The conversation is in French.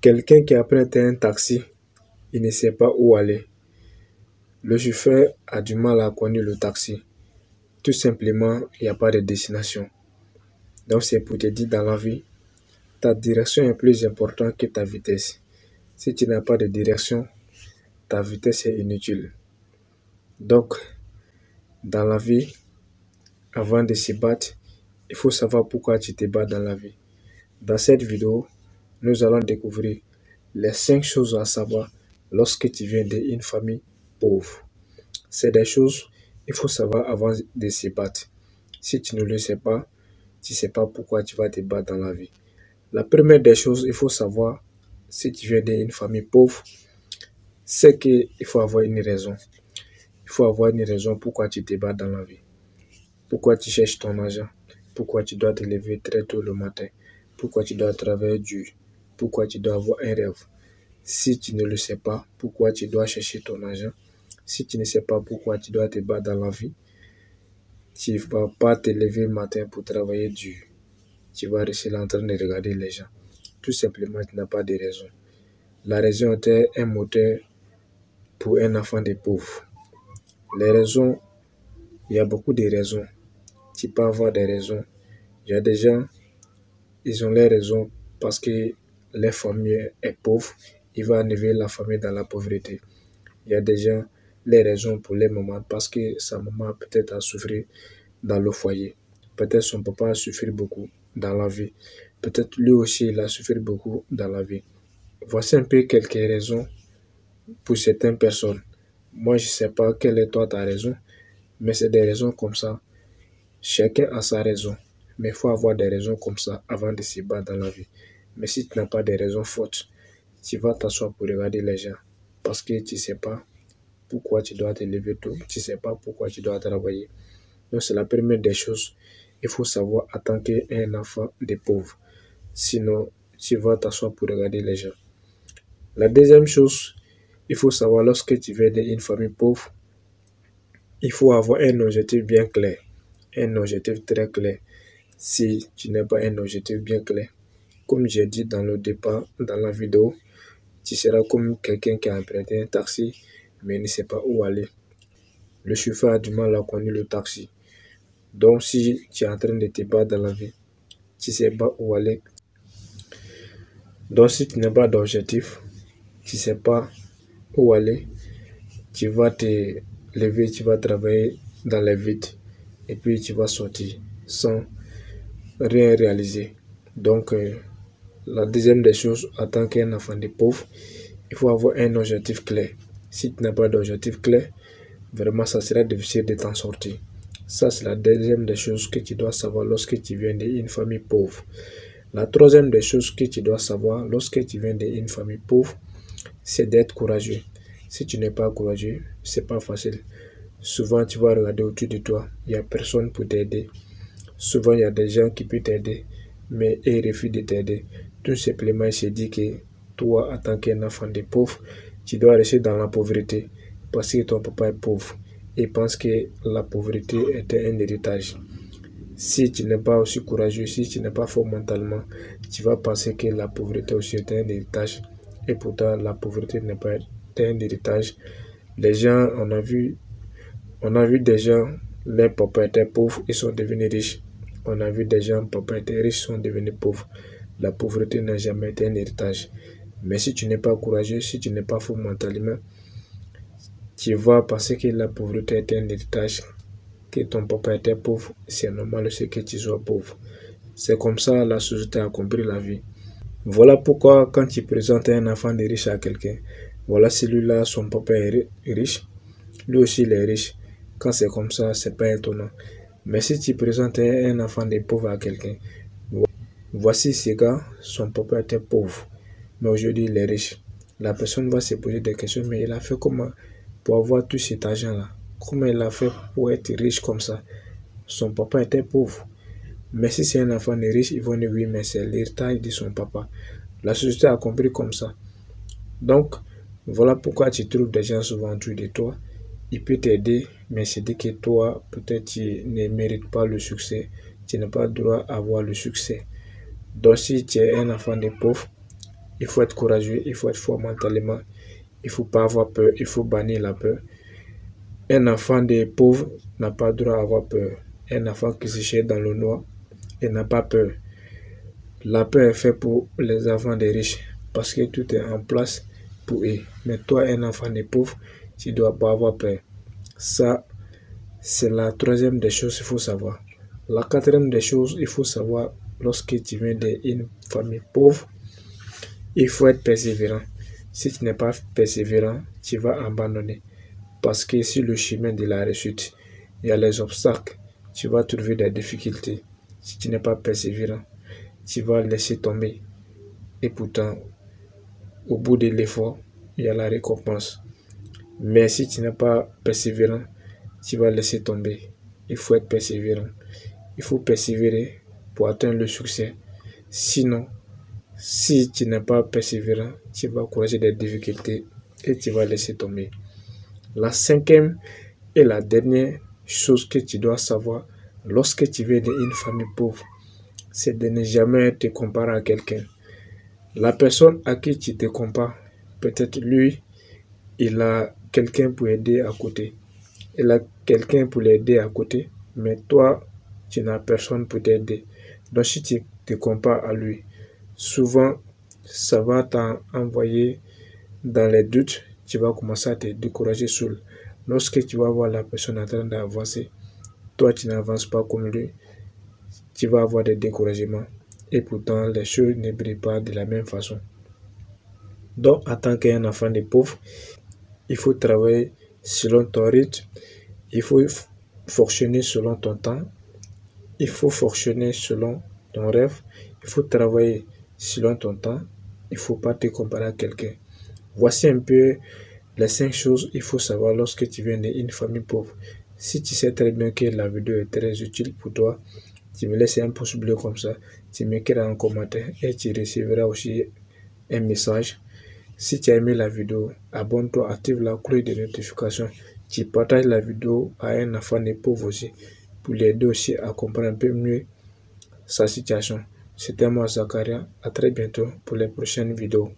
Quelqu'un qui apprête un taxi, il ne sait pas où aller. Le chauffeur a du mal à conduire le taxi. Tout simplement, il n'y a pas de destination. Donc c'est pour te dire dans la vie, ta direction est plus importante que ta vitesse. Si tu n'as pas de direction, ta vitesse est inutile. Donc, dans la vie, avant de se battre, il faut savoir pourquoi tu te bats dans la vie. Dans cette vidéo, nous allons découvrir les 5 choses à savoir lorsque tu viens d'une famille pauvre. C'est des choses qu'il faut savoir avant de se battre. Si tu ne le sais pas, tu ne sais pas pourquoi tu vas te battre dans la vie. La première des choses, il faut savoir, si tu viens d'une famille pauvre, c'est qu'il faut avoir une raison. Il faut avoir une raison pourquoi tu te bats dans la vie. Pourquoi tu cherches ton argent. Pourquoi tu dois te lever très tôt le matin. Pourquoi tu dois travailler dur. Pourquoi tu dois avoir un rêve. Si tu ne le sais pas, pourquoi tu dois chercher ton argent. Si tu ne sais pas pourquoi tu dois te battre dans la vie, tu ne vas pas te lever le matin pour travailler dur. Tu vas rester là en train de regarder les gens. Tout simplement, tu n'as pas de raison. La raison est un moteur pour un enfant de pauvre. Les raisons, il y a beaucoup de raisons. Tu peux avoir des raisons. Il y a des gens, ils ont les raisons parce que leur famille est pauvre. Ils vont enlever la famille dans la pauvreté. Il y a des gens, les raisons pour les mamans parce que sa maman peut-être a souffert dans le foyer. Peut-être son papa a souffert beaucoup dans la vie. Peut-être lui aussi, il a souffert beaucoup dans la vie. Voici un peu quelques raisons pour certaines personnes. Moi, je ne sais pas quelle est toi ta raison, mais c'est des raisons comme ça. Chacun a sa raison, mais il faut avoir des raisons comme ça avant de se battre dans la vie. Mais si tu n'as pas de raisons fortes, tu vas t'asseoir pour regarder les gens parce que tu ne sais pas pourquoi tu dois te lever tôt, tu ne sais pas pourquoi tu dois travailler. Donc c'est la première des choses. Il faut savoir en tant qu'un enfant de pauvre. Sinon, tu vas t'asseoir pour regarder les gens. La deuxième chose, il faut savoir lorsque tu viens d'une famille pauvre, il faut avoir un objectif bien clair. Un objectif très clair. Si tu n'as pas un objectif bien clair, comme j'ai dit dans le départ, dans la vidéo, tu seras comme quelqu'un qui a emprunté un taxi, mais ne sait pas où aller. Le chauffeur a du mal à conduire le taxi. Donc, si tu es en train de te battre dans la vie, tu ne sais pas où aller. Donc, si tu n'as pas d'objectif, tu ne sais pas où aller, tu vas te lever, tu vas travailler dans les vides et puis tu vas sortir sans rien réaliser. Donc, la deuxième des choses, en tant qu'un enfant de pauvre, il faut avoir un objectif clair. Si tu n'as pas d'objectif clair, vraiment, ça sera difficile de t'en sortir. Ça, c'est la deuxième des choses que tu dois savoir lorsque tu viens d'une famille pauvre. La troisième des choses que tu dois savoir lorsque tu viens d'une famille pauvre, c'est d'être courageux. Si tu n'es pas courageux, c'est pas facile. Souvent, tu vas regarder autour de toi, il n'y a personne pour t'aider. Souvent, il y a des gens qui peuvent t'aider, mais ils refusent de t'aider. Tout simplement, il se dit que toi, en tant qu'un enfant de pauvre, tu dois rester dans la pauvreté parce que ton papa est pauvre et pense que la pauvreté est un héritage. Si tu n'es pas aussi courageux, si tu n'es pas fort mentalement, tu vas penser que la pauvreté aussi est un héritage. Et pourtant, la pauvreté n'est pas un héritage. Les gens, on a vu des gens, leurs papas étaient pauvres, ils sont devenus riches. On a vu des gens, papa étaient riches, sont devenus pauvres. La pauvreté n'a jamais été un héritage. Mais si tu n'es pas courageux, si tu n'es pas fort mentalement, tu vas penser que la pauvreté est un héritage, que ton papa était pauvre, c'est normal aussi que tu sois pauvre. C'est comme ça la société a compris la vie. Voilà pourquoi quand tu présentes un enfant de riche à quelqu'un, voilà celui-là, son papa est riche, lui aussi il est riche. Quand c'est comme ça, c'est pas étonnant. Mais si tu présentes un enfant de pauvre à quelqu'un, voici ce gars, son papa était pauvre, mais aujourd'hui il est riche. La personne va se poser des questions, mais il a fait comment pour avoir tout cet argent-là? Comment il a fait pour être riche comme ça? Son papa était pauvre. Mais si c'est un enfant de riche, ils vont dire oui, mais c'est l'héritage de son papa. La société a compris comme ça. Donc, voilà pourquoi tu trouves des gens souvent autour de toi. Ils peuvent t'aider, mais c'est dit que toi, peut-être tu ne mérites pas le succès. Tu n'as pas le droit d'avoir le succès. Donc, si tu es un enfant de pauvre, Il faut être courageux, il faut être fort mentalement. Il ne faut pas avoir peur, il faut bannir la peur. Un enfant des pauvres n'a pas le droit à avoir peur. Un enfant qui se cherche dans le noir, il n'a pas peur. La peur est faite pour les enfants des riches parce que tout est en place pour eux. Mais toi, un enfant des pauvres, tu ne dois pas avoir peur. Ça, c'est la troisième des choses qu'il faut savoir. La quatrième des choses, il faut savoir, lorsque tu viens d'une famille pauvre, il faut être persévérant. Si tu n'es pas persévérant, tu vas abandonner. Parce que sur le chemin de la réussite, il y a les obstacles, tu vas trouver des difficultés. Si tu n'es pas persévérant, tu vas laisser tomber. Et pourtant, au bout de l'effort, il y a la récompense. Mais si tu n'es pas persévérant, tu vas laisser tomber. Il faut être persévérant. Il faut persévérer pour atteindre le succès. Sinon, si tu n'es pas persévérant, tu vas causer des difficultés et tu vas laisser tomber. La cinquième et la dernière chose que tu dois savoir lorsque tu viens d'une famille pauvre, c'est de ne jamais te comparer à quelqu'un. La personne à qui tu te compares, peut-être lui, il a quelqu'un pour aider à côté. Il a quelqu'un pour l'aider à côté, mais toi, tu n'as personne pour t'aider. Donc si tu te compares à lui, souvent, ça va t'envoyer dans les doutes, tu vas commencer à te décourager seul. Lorsque tu vas voir la personne en train d'avancer, toi tu n'avances pas comme lui, tu vas avoir des découragements. Et pourtant, les choses ne brillent pas de la même façon. Donc, en tant qu'un enfant de pauvre, il faut travailler selon ton rythme, il faut fonctionner selon ton temps, il faut fonctionner selon ton rêve, il faut travailler selon ton temps, il ne faut pas te comparer à quelqu'un. Voici un peu les 5 choses qu'il faut savoir lorsque tu viens d'une famille pauvre. Si tu sais très bien que la vidéo est très utile pour toi, tu me laisses un pouce bleu comme ça, tu m'écris en commentaire et tu recevras aussi un message. Si tu as aimé la vidéo, abonne-toi, active la cloche de notification. Tu partages la vidéo à un enfant des pauvres aussi pour l'aider aussi à comprendre un peu mieux sa situation. C'était moi Zakaria, à très bientôt pour les prochaines vidéos.